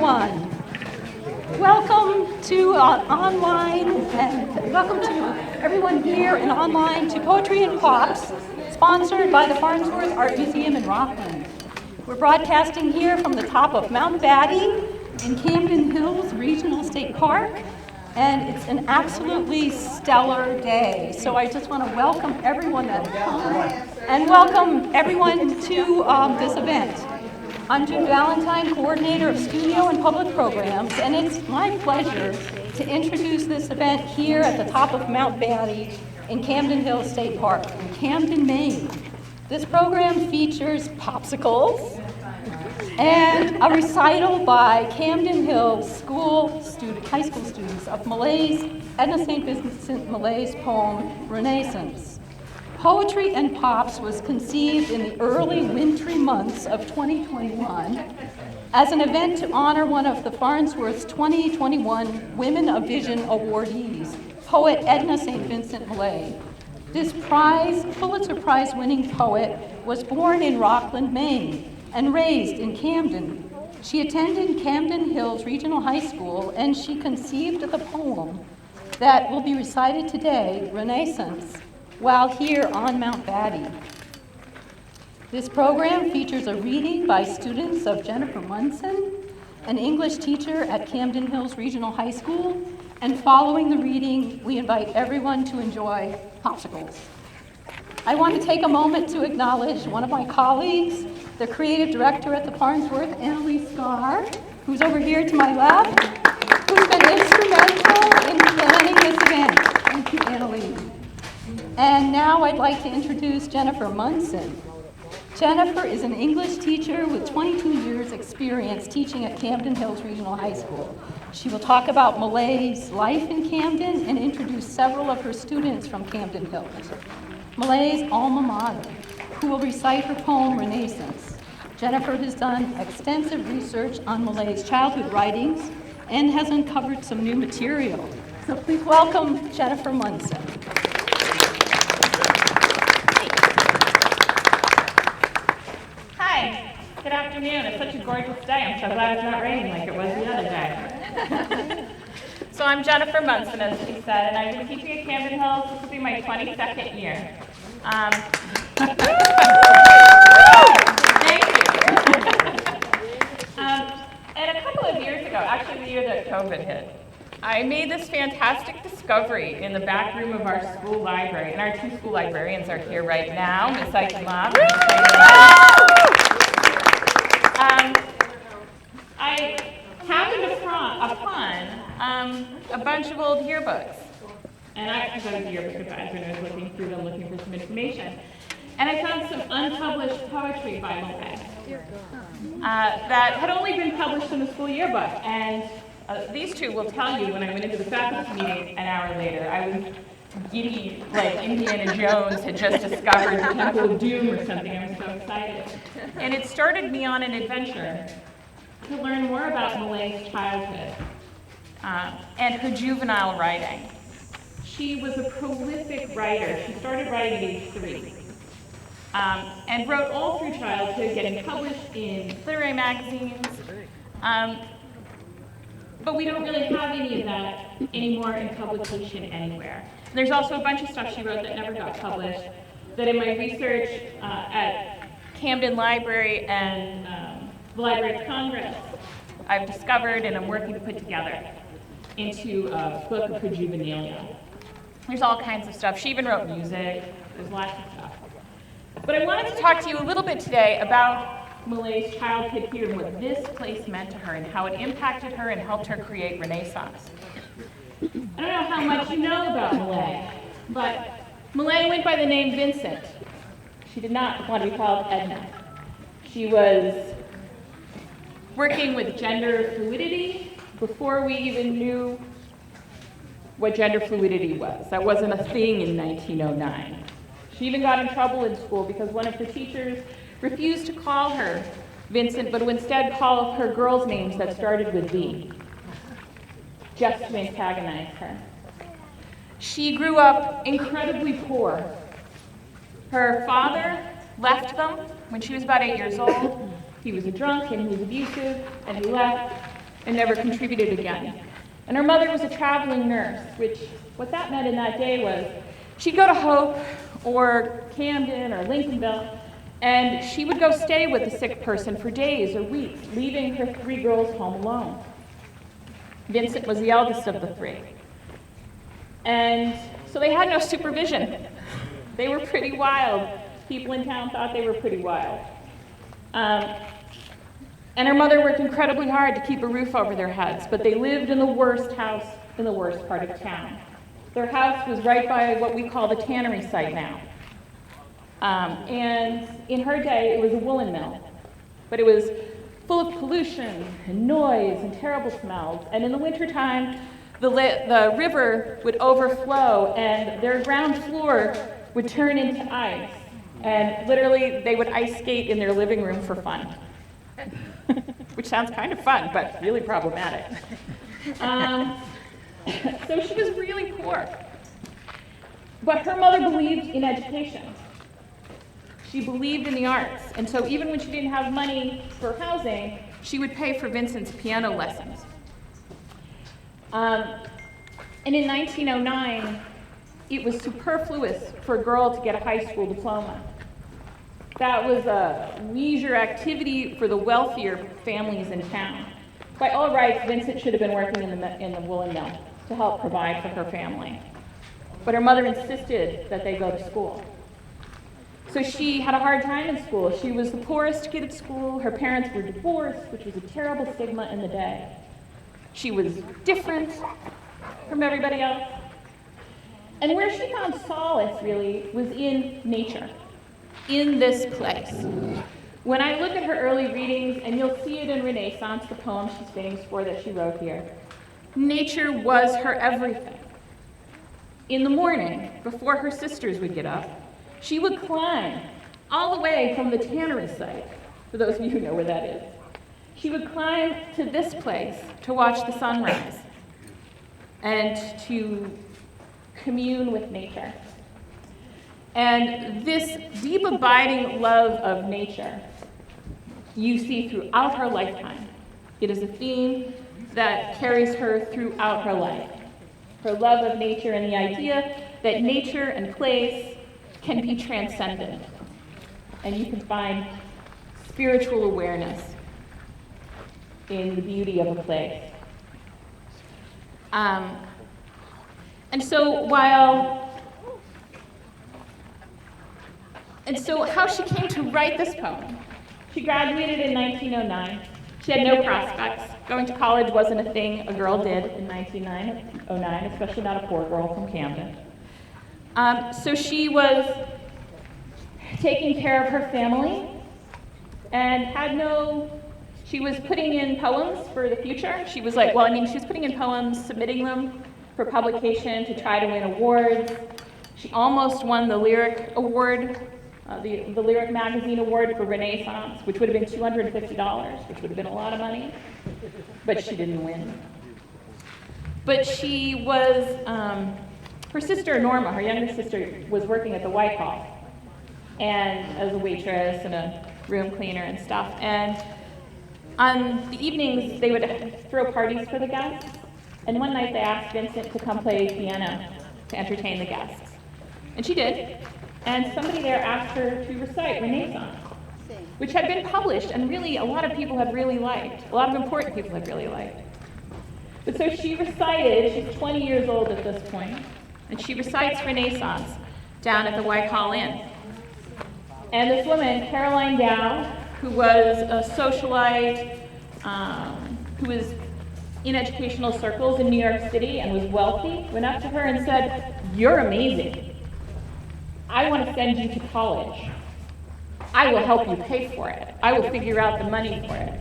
everyone. Welcome to online, and welcome to everyone here and online to Poetry and Pops, sponsored by the Farnsworth Art Museum in Rockland. We're broadcasting here from the top of Mount Battie in Camden Hills Regional State Park, and it's an absolutely stellar day. So I just want to welcome everyone that's come and welcome everyone to this event. I'm June Valentine, Coordinator of Studio and Public Programs, and it's my pleasure to introduce this event here at the top of Mount Battie in Camden Hills State Park in Camden, Maine. This program features popsicles and a recital by Camden Hills high school students of Edna St. Vincent Millay's poem, Renascence. Poetry and Pops was conceived in the early wintry months of 2021 as an event to honor one of the Farnsworth's 2021 Women of Vision awardees, poet Edna St. Vincent Millay. This Pulitzer Prize winning poet was born in Rockland, Maine, and raised in Camden. She attended Camden Hills Regional High School, and she conceived the poem that will be recited today, Renascence, while here on Mount Battie. This program features a reading by students of Jennifer Munson, an English teacher at Camden Hills Regional High School, and following the reading, we invite everyone to enjoy popsicles. I want to take a moment to acknowledge one of my colleagues, the creative director at the Farnsworth, Annalise Starr, who's over here to my left, who's been instrumental in planning this event. Thank you, Annalise. And now I'd like to introduce Jennifer Munson. Jennifer is an English teacher with 22 years experience teaching at Camden Hills Regional High School. She will talk about Millay's life in Camden and introduce several of her students from Camden Hills, Millay's alma mater, who will recite her poem, Renascence. Jennifer has done extensive research on Millay's childhood writings and has uncovered some new material. So please welcome Jennifer Munson. Hi, good afternoon. It's such a gorgeous day. I'm so glad it's not raining like it was the other day. So I'm Jennifer Munson, as she said, and I've been teaching at Camden Hills. This will be my 22nd year. Thank you. And a couple of years ago, actually the year that COVID hit, I made this fantastic discovery in the back room of our school library, and our two school librarians are here right now, Ms. Ike and Mom. I happened upon a bunch of old yearbooks. And I was a yearbook advisor, and I was looking through them, looking for some information. And I found some unpublished poetry by Millay that had only been published in the school yearbook. And these two will tell you, when I went into the faculty meeting an hour later, I was giddy, like Indiana Jones had just discovered the Temple of Doom or something. I was so excited. And it started me on an adventure to learn more about Millay's childhood and her juvenile writing. She was a prolific writer. She started writing at age 3 and wrote all through childhood, getting published in literary magazines. But we don't really have any of that anymore in publication anywhere. There's also a bunch of stuff she wrote that never got published that in my research at Camden Library and the Library of Congress, I've discovered and I'm working to put together into a book of her juvenilia. There's all kinds of stuff. She even wrote music. There's lots of stuff. But I wanted to talk to you a little bit today about Millay's childhood here and what this place meant to her and how it impacted her and helped her create Renascence. I don't know how much you know about Millay, but Millay went by the name Vincent. She did not want to be called Edna. She was working with gender fluidity before we even knew what gender fluidity was. That wasn't a thing in 1909. She even got in trouble in school because one of her teachers refused to call her Vincent, but would instead call her girls' names that started with V, just to antagonize her. She grew up incredibly poor. Her father left them when she was about 8 years old. He was a drunk and he was abusive, and he left. and never contributed again. And her mother was a traveling nurse, which what that meant in that day was she'd go to Hope or Camden or Lincolnville, and she would go stay with the sick person for days or weeks, leaving her 3 girls home alone. Vincent was the eldest of the 3. And so they had no supervision. They were pretty wild. People in town thought they were pretty wild. And her mother worked incredibly hard to keep a roof over their heads, but they lived in the worst house in the worst part of town. Their house was right by what we call the tannery site now. And in her day, it was a woolen mill, but it was full of pollution and noise and terrible smells. And in the wintertime, the river would overflow and their ground floor would turn into ice. And literally, they would ice skate in their living room for fun. Which sounds kind of fun, but really problematic. So she was really poor. But her mother believed in education. She believed in the arts. And so even when she didn't have money for housing, she would pay for Vincent's piano lessons. And in 1909, it was superfluous for a girl to get a high school diploma. That was a leisure activity for the wealthier families in town. By all rights, Vincent should have been working in the woolen mill to help provide for her family. But her mother insisted that they go to school. So she had a hard time in school. She was the poorest kid at school. Her parents were divorced, which was a terrible stigma in the day. She was different from everybody else. And where she found solace, really, was in nature. In this place. When I look at her early readings, and you'll see it in Renascence, the poem she's famous for that she wrote here, nature was her everything. In the morning, before her sisters would get up, she would climb all the way from the tannery site, for those of you who know where that is. She would climb to this place to watch the sunrise and to commune with nature. And this deep abiding love of nature you see throughout her lifetime. It is a theme that carries her throughout her life. Her love of nature and the idea that nature and place can be transcendent. And you can find spiritual awareness in the beauty of a place. And so how she came to write this poem. She graduated in 1909. She had no prospects. Going to college wasn't a thing a girl did in 1909, especially not a poor girl from Camden. So she was taking care of her family and she was putting in poems for the future. She was she was putting in poems, submitting them for publication to try to win awards. She almost won the Lyric Award, the Lyric Magazine Award for Renascence, which would have been $250, which would have been a lot of money, but she didn't win. But she was, her sister Norma, her younger sister, was working at the Whitehall and as a waitress and a room cleaner and stuff. And on the evenings, they would throw parties for the guests. And one night they asked Vincent to come play piano to entertain the guests. And she did. And somebody there asked her to recite Renascence, which had been published and really a lot of people had really liked. A lot of important people had really liked. But so she recited, she's 20 years old at this point, and she recites Renascence down at the Whitehall Inn. And this woman, Caroline Dow, who was a socialite, who was in educational circles in New York City and was wealthy, went up to her and said, "You're amazing. I want to send you to college. I will help you pay for it. I will figure out the money for it."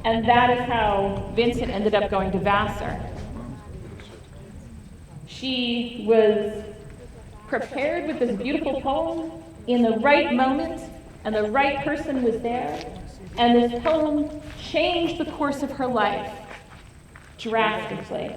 And that is how Vincent ended up going to Vassar. She was prepared with this beautiful poem in the right moment, and the right person was there, and this poem changed the course of her life drastically.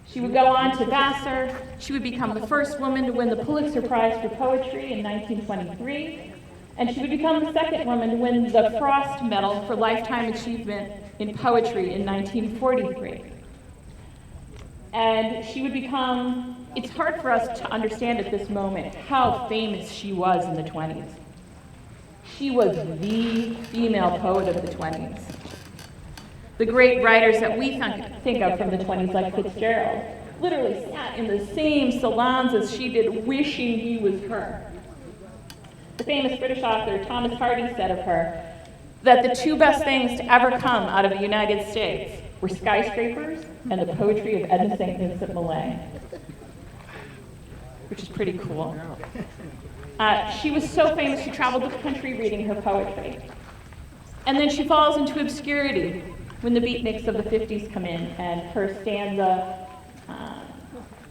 She would go on to Vassar. She would become the first woman to win the Pulitzer Prize for poetry in 1923. And she would become the second woman to win the Frost Medal for Lifetime Achievement in Poetry in 1943. And she would become, it's hard for us to understand at this moment how famous she was in the 20s. She was the female poet of the 20s. The great writers that we think of from the 20s, like Fitzgerald, literally sat in the same salons as she did, wishing he was her. The famous British author Thomas Hardy said of her that the two best things to ever come out of the United States were skyscrapers and the poetry of Edna St. Vincent Millay, which is pretty cool. She was so famous she traveled the country reading her poetry. And then she falls into obscurity when the beatniks of the 50s come in and her stanza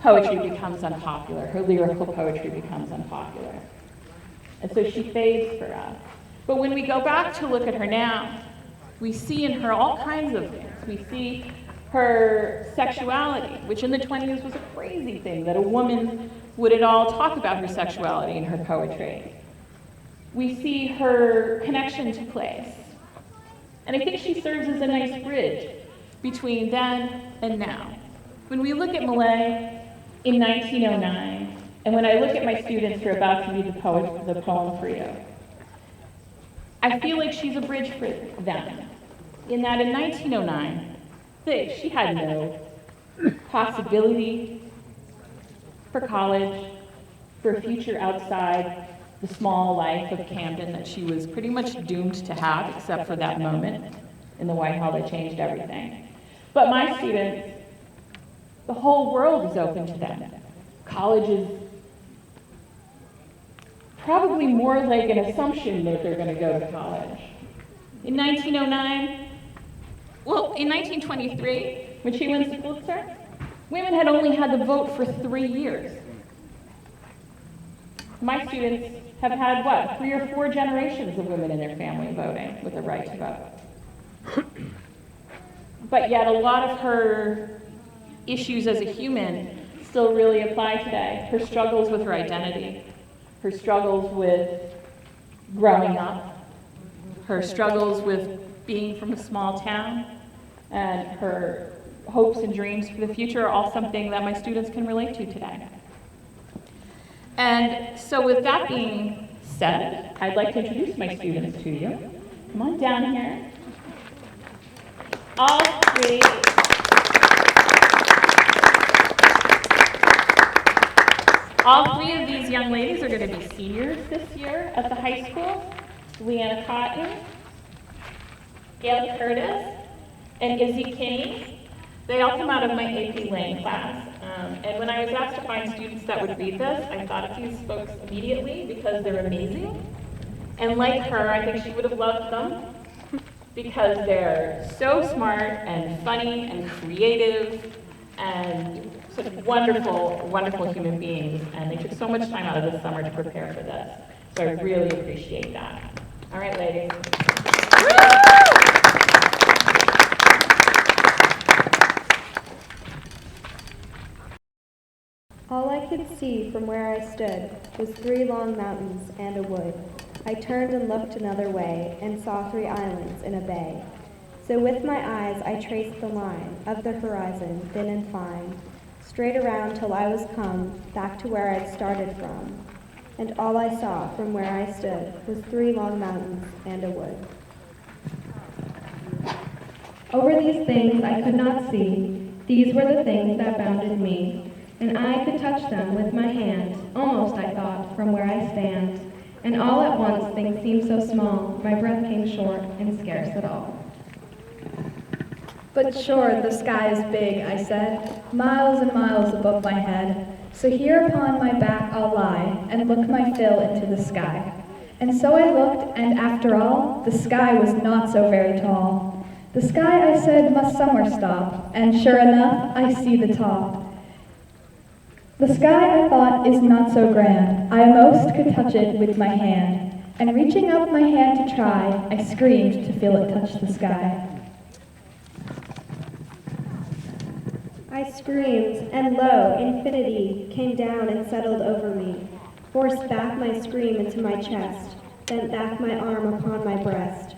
poetry becomes unpopular, her lyrical poetry becomes unpopular. And so she fades for us. But when we go back to look at her now, we see in her all kinds of things. We see her sexuality, which in the 20s was a crazy thing, that a woman would at all talk about her sexuality in her poetry. We see her connection to place. And I think she serves as a nice bridge between then and now. When we look at Millay in 1909, and when I look at my students who are about to read the poem for you, I feel like she's a bridge for them. In that in 1909, she had no possibility for college, for a future outside the small life of Camden that she was pretty much doomed to have, except for that moment in the Whitehall that changed everything. But my students, the whole world is open to them. College is probably more like an assumption that they're going to go to college. In 1909, well, in 1923, when she wins the Pulitzer, women had only had the vote for 3 years. My students have had, what, 3 or 4 generations of women in their family voting with the right to vote. But yet a lot of her issues as a human still really apply today. Her struggles with her identity, her struggles with growing up, her struggles with being from a small town, and her hopes and dreams for the future are all something that my students can relate to today. And so with that being said, I'd like to introduce my students to you. Come on down here. All three of these young ladies are going to be seniors this year at the high school. Leanna Cotton, Gail Curtis, and Izzy Kinney. They all come out of my AP Lang class. And when I was asked to find students that would read this, I thought of these folks immediately because they're amazing. And like her, I think she would have loved them because they're so smart and funny and creative and such wonderful, wonderful human beings. And they took so much time out of the summer to prepare for this. So I really appreciate that. All right, ladies. All I could see from where I stood was 3 long mountains and a wood. I turned and looked another way and saw 3 islands in a bay. So with my eyes I traced the line of the horizon, thin and fine, straight around till I was come back to where I'd started from. And all I saw from where I stood was 3 long mountains and a wood. Over these things I could not see, these were the things that bounded me, and I could touch them with my hand, almost I thought, from where I stand. And all at once things seemed so small, my breath came short and scarce at all. But sure, the sky is big, I said, miles and miles above my head. So here upon my back I'll lie, and look my fill into the sky. And so I looked, and after all, the sky was not so very tall. The sky, I said, must somewhere stop, and sure enough, I see the top. The sky, I thought, is not so grand. I most could touch it with my hand. And reaching up my hand to try, I screamed to feel it touch the sky. I screamed, and lo, infinity came down and settled over me, forced back my scream into my chest, bent back my arm upon my breast,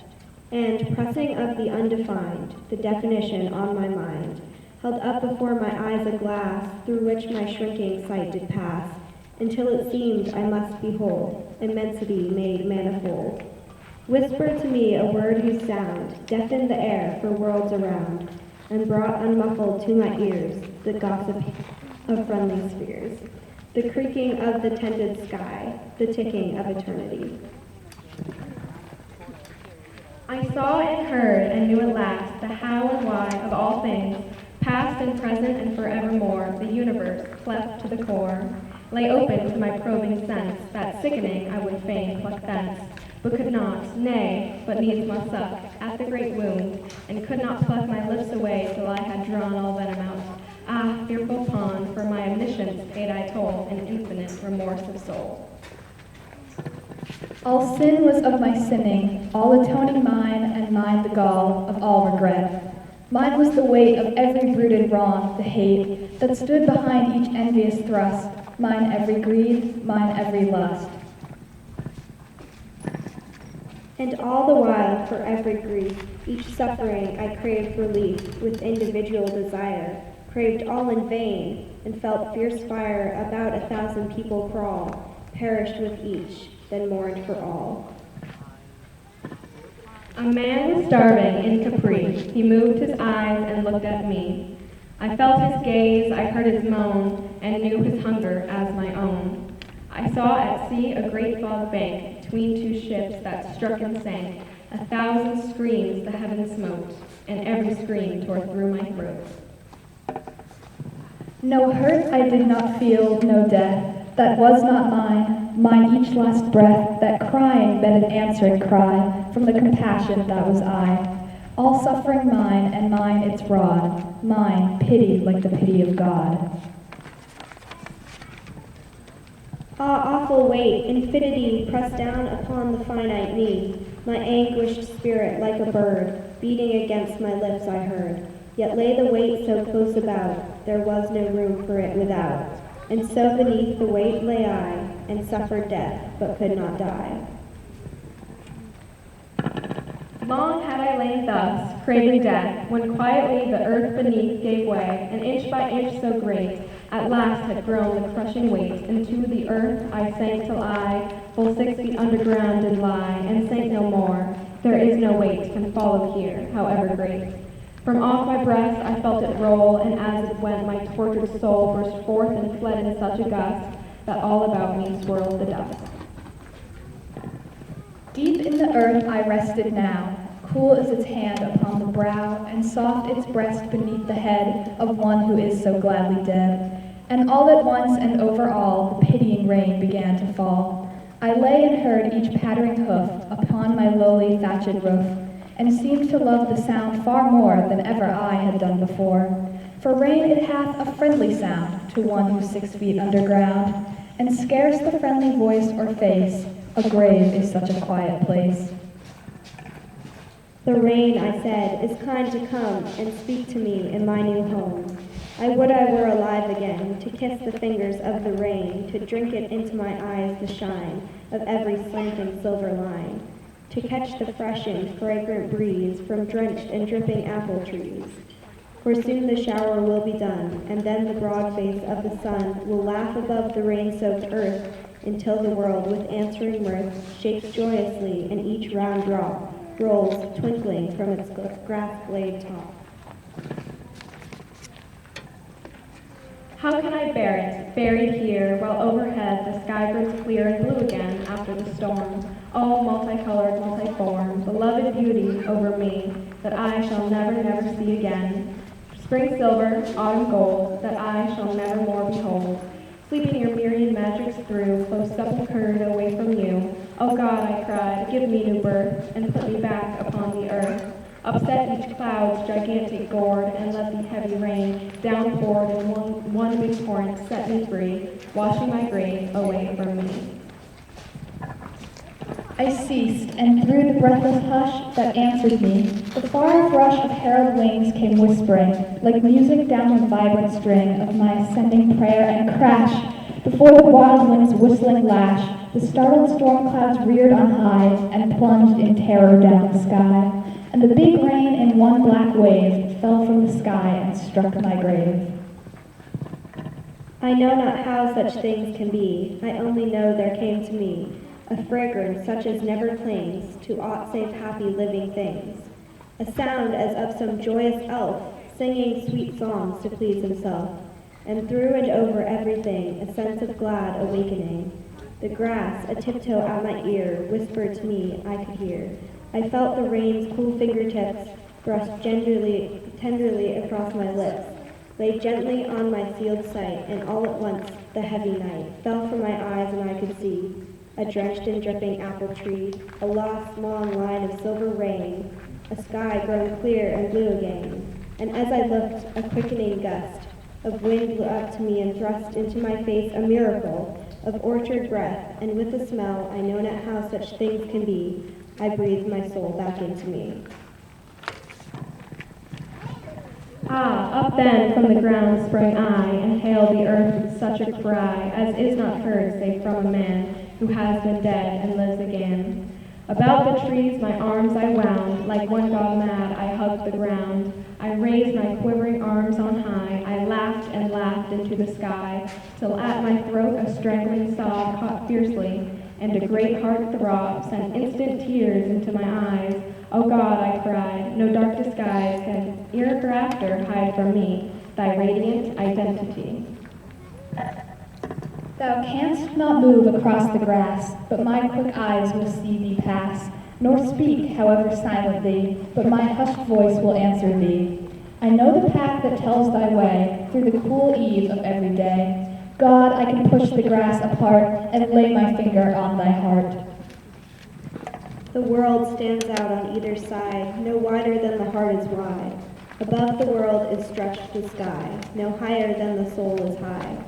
and, pressing of the undefined, the definition on my mind, held up before my eyes a glass through which my shrinking sight did pass, until it seemed I must behold immensity made manifold. Whispered to me a word whose sound deafened the air for worlds around, and brought unmuffled to my ears the gossip of friendly spheres, the creaking of the tended sky, the ticking of eternity. I saw and heard and knew at last the how and why of all things, past and present and forevermore. The universe, cleft to the core, lay open to my probing sense, that sickening I would fain pluck thence, but could not, nay, but needs must suck at the great wound, and could not pluck my lips away till I had drawn all venom out. Ah, fearful pond, for my omniscience paid I toll in infinite remorse of soul. All sin was of my sinning, all atoning mine, and mine the gall of all regret. Mine was the weight of every rooted wrong, the hate that stood behind each envious thrust, mine every greed, mine every lust. And all the while, for every grief, each suffering I craved relief with individual desire, craved all in vain, and felt fierce fire about 1,000 people crawl, perished with each, then mourned for all. A man was starving in Capri. He moved his eyes and looked at me. I felt his gaze, I heard his moan, and knew his hunger as my own. I saw at sea a great fog bank between two ships that struck and sank. 1,000 screams the heavens smote, and every scream tore through my throat. No hurt I did not feel, no death that was not mine, mine each last breath, that crying met an answering cry from the compassion that was I. All suffering mine, and mine its rod, mine pity like the pity of God. Ah, awful weight, infinity pressed down upon the finite me, my anguished spirit like a bird, beating against my lips I heard, yet lay the weight so close about, there was no room for it without. And so beneath the weight lay I, and suffered death, but could not die. Long had I lain thus, craving death, when quietly the earth beneath gave way, and inch by inch so great, at last had grown the crushing weight. Into the earth I sank till I, full 6 feet underground did lie, and sank no more. There is no weight can follow here, however great. From off my breast I felt it roll, and as it went my tortured soul burst forth and fled in such a gust that all about me swirled the dust. Deep in the earth I rested now, cool is its hand upon the brow, and soft its breast beneath the head of one who is so gladly dead. And all at once and over all the pitying rain began to fall. I lay and heard each pattering hoof upon my lowly thatched roof, and seemed to love the sound far more than ever I had done before. For rain it hath a friendly sound to one who's 6 feet underground, and scarce the friendly voice or face, a grave is such a quiet place. The rain, I said, is kind to come and speak to me in my new home. I would I were alive again, to kiss the fingers of the rain, to drink it into my eyes the shine of every slanting silver line, to catch the freshened, fragrant breeze from drenched and dripping apple trees. For soon the shower will be done, and then the broad face of the sun will laugh above the rain-soaked earth until the world with answering mirth shakes joyously, and each round drop rolls twinkling from its grass-blade top. How can I bear it, buried here, while overhead the sky grows clear and blue again after the storm? Oh, multicolored, multiform, beloved beauty over me, that I shall never, never see again. Spring silver, autumn gold, that I shall never more behold. Sleeping your myriad magics through, close sepulchred away from you. Oh God, I cried, give me new birth, and put me back upon the earth. Upset each cloud's gigantic gourd, and let the heavy rain downpoured in one big torrent set me free, washing my grave away from me. I ceased, and through the breathless hush that answered me, the far rush of herald wings came whispering, like music down the vibrant string of my ascending prayer, and crash, Before the wild wind's whistling lash, the startled storm clouds reared on high and plunged in terror down the sky. And the big rain in one black wave fell from the sky and struck my grave. I know not how such things can be, I only know there came to me a fragrance such as never clings to aught save happy living things, a sound as of some joyous elf singing sweet songs to please himself, and through and over everything a sense of glad awakening. The grass, a tiptoe at my ear, whispered to me I could hear. I felt the rain's cool fingertips brush tenderly across my lips, lay gently on my sealed sight, and all at once the heavy night fell from my eyes, and I could see a drenched and dripping apple tree, a lost long line of silver rain, a sky grown clear and blue again. And as I looked, a quickening gust of wind blew up to me and thrust into my face a miracle of orchard breath, and with the smell, I know not how such things can be, I breathed my soul back into me. Ah, up then from the ground sprang I, and hailed the earth with such a cry as is not heard save from a man who has been dead and lives again. About the trees my arms I wound, like one gone mad I hugged the ground. I raised my quivering arms on high, I laughed and laughed into the sky, till at my throat a strangling sob caught fiercely, and a great heart throb sent instant tears into my eyes. Oh God, I cried, no dark disguise can hereafter hide from me thy radiant identity. Thou canst not move across the grass, but my quick eyes will see thee pass, nor speak, however silently, but my hushed voice will answer thee. I know the path that tells thy way through the cool eve of every day. God, I can push the grass apart and lay my finger on thy heart. The world stands out on either side, no wider than the heart is wide. Above the world is stretched the sky, no higher than the soul is high.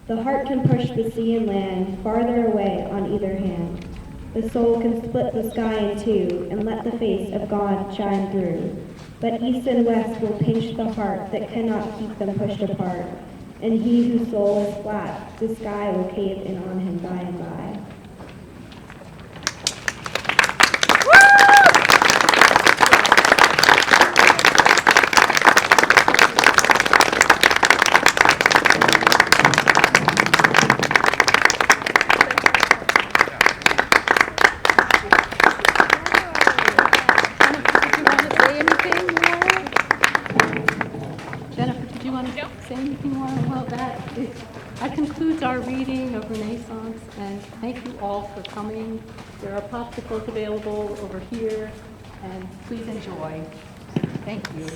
The heart can push the sea and land farther away on either hand. The soul can split the sky in two and let the face of God shine through. But east and west will pinch the heart that cannot keep them pushed apart. And he whose soul is flat, the sky will cave in on him by and by. Say anything more? Well, that concludes our reading of Renaissance, and thank you all for coming. There are popsicles available over here, and please enjoy. Thank you.